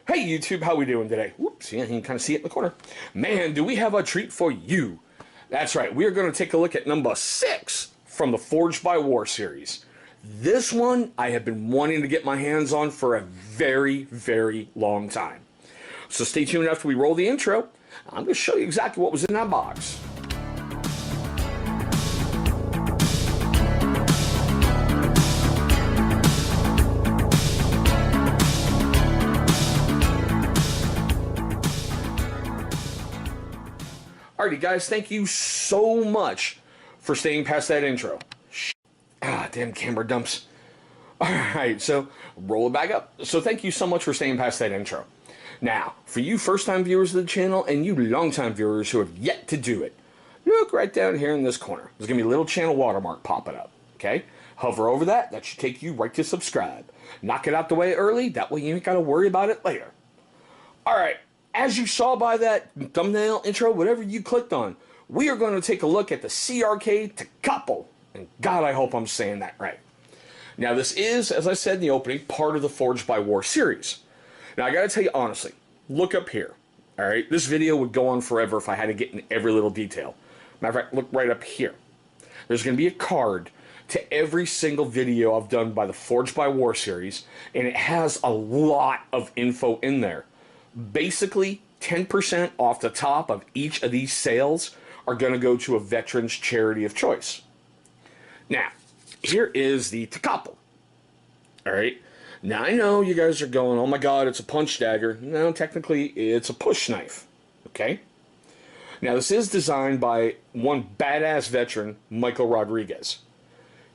Hey YouTube, how we doing today? Whoops, yeah, you can kind of see it in the corner. Man, do we have a treat for you. That's right, we are going to take a look at number 6 from the Forged by War series. This one I have been wanting to get my hands on for a very, very long time. So stay tuned after we roll the intro. I'm going to show you exactly what was in that box. Alrighty guys, thank you so much for staying past that intro. Damn camera dumps. Alright, so roll it back up. So thank you so much for staying past that intro. Now, for you first-time viewers of the channel and you long-time viewers who have yet to do it, look right down here in this corner. There's going to be a little channel watermark popping up, okay? Hover over that. That should take you right to subscribe. Knock it out the way early. That way you ain't got to worry about it later. Alright. As you saw by that thumbnail, intro, whatever you clicked on, we are going to take a look at the CRKT Tecpatl. And God, I hope I'm saying that right. Now, this is, as I said in the opening, part of the Forged by War series. Now, I got to tell you honestly, look up here. All right, this video would go on forever if I had to get in every little detail. Matter of fact, look right up here. There's going to be a card to every single video I've done by the Forged by War series, and it has a lot of info in there. Basically, 10% off the top of each of these sales are going to go to a veteran's charity of choice. Now, here is the Tecpatl. Alright, now I know you guys are going, oh my god, it's a punch dagger. No, technically, it's a push knife. Okay? Now, this is designed by one badass veteran, Micheal Rodriguez.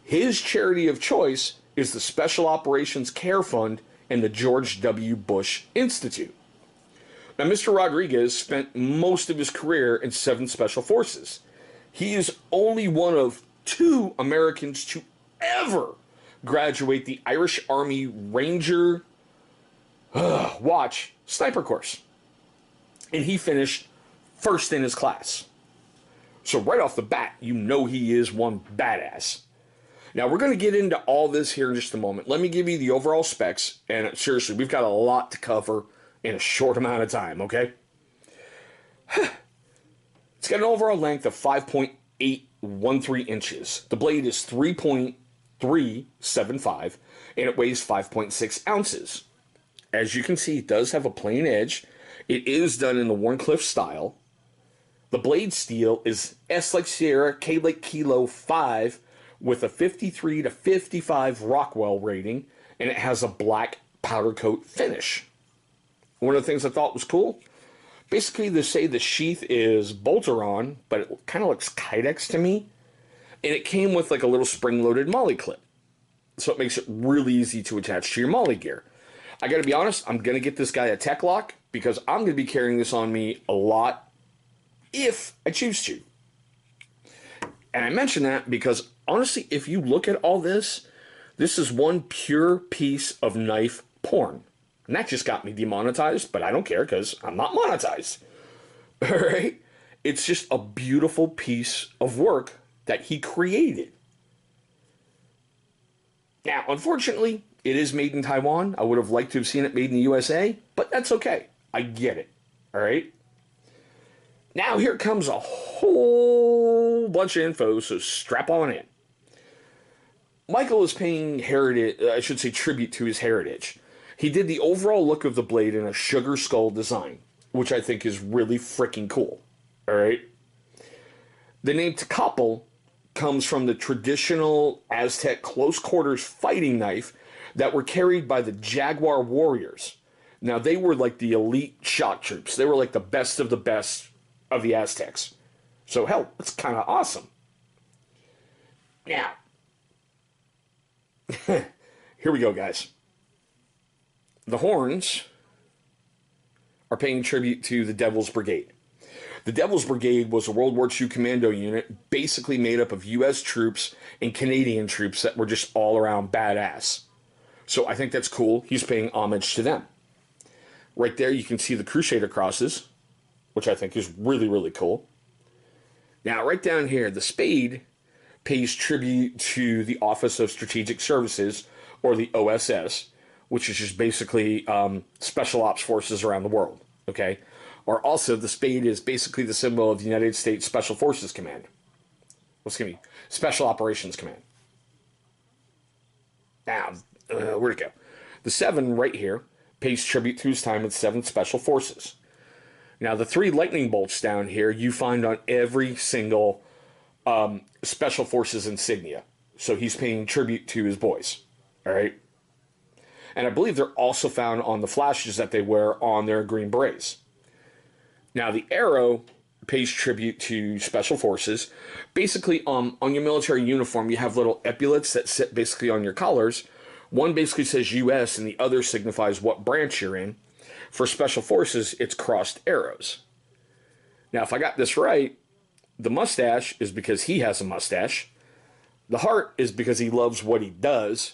His charity of choice is the Special Operations Care Fund and the George W. Bush Institute. Now, Mr. Rodriguez spent most of his career in 7th Special Forces. He is only one of 2 Americans to ever graduate the Irish Army Ranger Watch Sniper course. And he finished first in his class. So right off the bat, you know he is one badass. Now, we're going to get into all this here in just a moment. Let me give you the overall specs. And seriously, we've got a lot to cover in a short amount of time, okay? It's got an overall length of 5.813 inches. The blade is 3.375, and it weighs 5.6 ounces. As you can see, it does have a plain edge. It is done in the Warncliffe style. The blade steel is S like Sierra, K like Kilo 5 with a 53 to 55 Rockwell rating, and it has a black powder coat finish. One of the things I thought was cool, basically they say the sheath is bolt-on, but it kind of looks Kydex to me. And it came with like a little spring-loaded molly clip. So it makes it really easy to attach to your molly gear. I gotta be honest, I'm gonna get this guy a tech lock because I'm gonna be carrying this on me a lot if I choose to. And I mention that because honestly, if you look at all this, this is one pure piece of knife porn. And that just got me demonetized, but I don't care because I'm not monetized. Alright? It's just a beautiful piece of work that he created. Now, unfortunately, it is made in Taiwan. I would have liked to have seen it made in the USA, but that's okay. I get it. Alright? Now, here comes a whole bunch of info, so strap on in. Micheal is paying tribute to his heritage. He did the overall look of the blade in a sugar skull design, which I think is really freaking cool. Alright? The name Tecpatl comes from the traditional Aztec close quarters fighting knife that were carried by the Jaguar warriors. Now, they were like the elite shock troops. They were like the best of the Aztecs. So, hell, that's kind of awesome. Now, here we go, guys. The horns are paying tribute to the Devil's Brigade. The Devil's Brigade was a World War II commando unit basically made up of U.S. troops and Canadian troops that were just all around badass. So I think that's cool. He's paying homage to them. Right there you can see the Crusader crosses, which I think is really, really cool. Now right down here, the spade pays tribute to the Office of Strategic Services, or the OSS, which is just basically special ops forces around the world, okay? Or also, the spade is basically the symbol of the United States Special Forces Command. Excuse me, Special Operations Command. Now, where'd it go? The 7 right here pays tribute to his time with 7th Special Forces. Now, the 3 lightning bolts down here you find on every single Special Forces insignia. So he's paying tribute to his boys, all right? And I believe they're also found on the flashes that they wear on their green berets. Now, the arrow pays tribute to Special Forces. Basically, on your military uniform, you have little epaulets that sit basically on your collars. One basically says U.S., and the other signifies what branch you're in. For Special Forces, it's crossed arrows. Now, if I got this right, the mustache is because he has a mustache. The heart is because he loves what he does.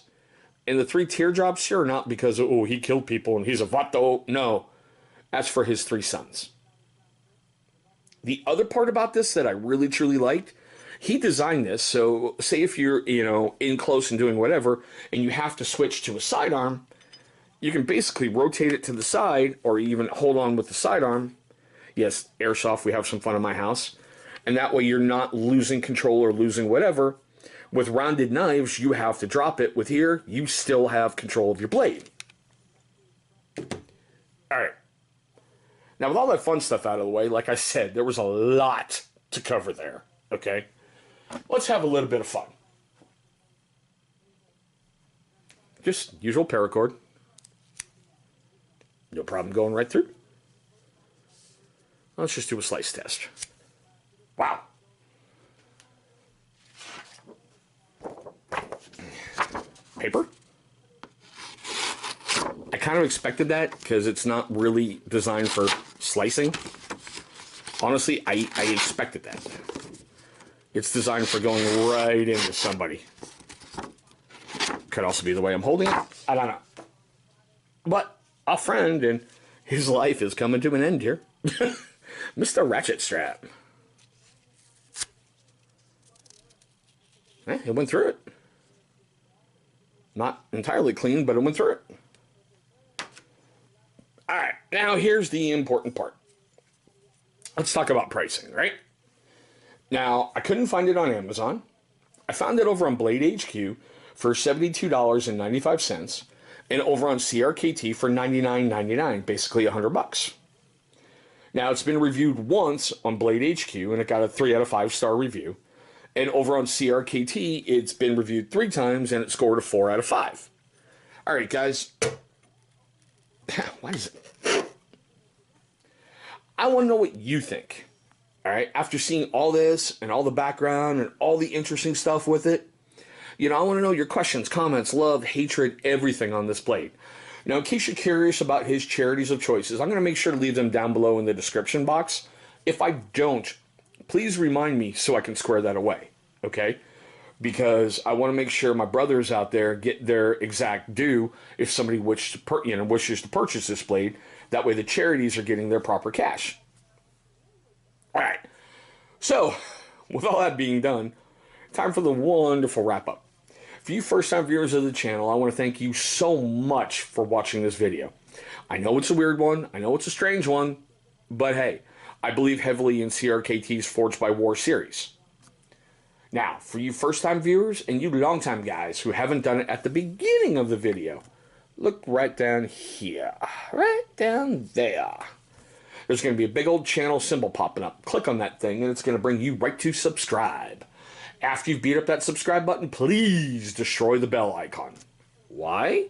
And the 3 teardrops here are not because, oh, he killed people and he's a vato. No, that's for his 3 sons. The other part about this that I really, truly liked, he designed this. So say if you're, in close and doing whatever, and you have to switch to a sidearm, you can basically rotate it to the side or even hold on with the sidearm. Yes, airsoft, we have some fun in my house. And that way you're not losing control or losing whatever. With rounded knives, you have to drop it. With here, you still have control of your blade. All right. Now, with all that fun stuff out of the way, like I said, there was a lot to cover there, okay? Let's have a little bit of fun. Just usual paracord. No problem going right through. Let's just do a slice test. Wow. Paper. I kind of expected that because it's not really designed for slicing. Honestly, I expected that. It's designed for going right into somebody. Could also be the way I'm holding it. I don't know. But a friend and his life is coming to an end here. Mr. Ratchet Strap. It went through it. Not entirely clean, but it went through it. Alright, now here's the important part. Let's talk about pricing, right? Now, I couldn't find it on Amazon. I found it over on bladehq for $72.95 and over on CRKT for $99.99, basically $100. Now, it's been reviewed once on bladehq and it got a 3 out of 5 star review. And over on CRKT, it's been reviewed 3 times and it scored a 4 out of 5. All right, guys. Why is it? I want to know what you think. All right, after seeing all this and all the background and all the interesting stuff with it, I want to know your questions, comments, love, hatred, everything on this blade. Now, in case you're curious about his charities of choices, I'm going to make sure to leave them down below in the description box. If I don't, please remind me so I can square that away, okay? Because I want to make sure my brothers out there get their exact due if somebody wishes to purchase this blade. That way the charities are getting their proper cash. All right. So, with all that being done, time for the wonderful wrap-up. For you first-time viewers of the channel, I want to thank you so much for watching this video. I know it's a weird one. I know it's a strange one. But hey, I believe heavily in CRKT's Forged by War series. Now, for you first-time viewers and you long-time guys who haven't done it at the beginning of the video, look right down here. Right down there. There's going to be a big old channel symbol popping up. Click on that thing and it's going to bring you right to subscribe. After you've beat up that subscribe button, please destroy the bell icon. Why?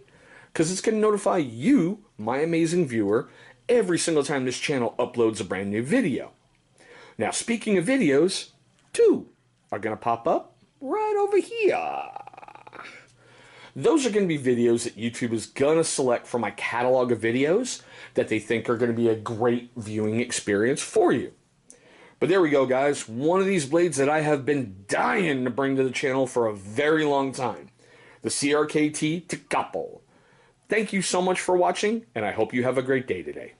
Because it's going to notify you, my amazing viewer, every single time this channel uploads a brand new video. Now, speaking of videos, 2 are going to pop up right over here. Those are going to be videos that YouTube is going to select from my catalog of videos that they think are going to be a great viewing experience for you. But there we go, guys. One of these blades that I have been dying to bring to the channel for a very long time. The CRKT Tecpatl. Thank you so much for watching, and I hope you have a great day today.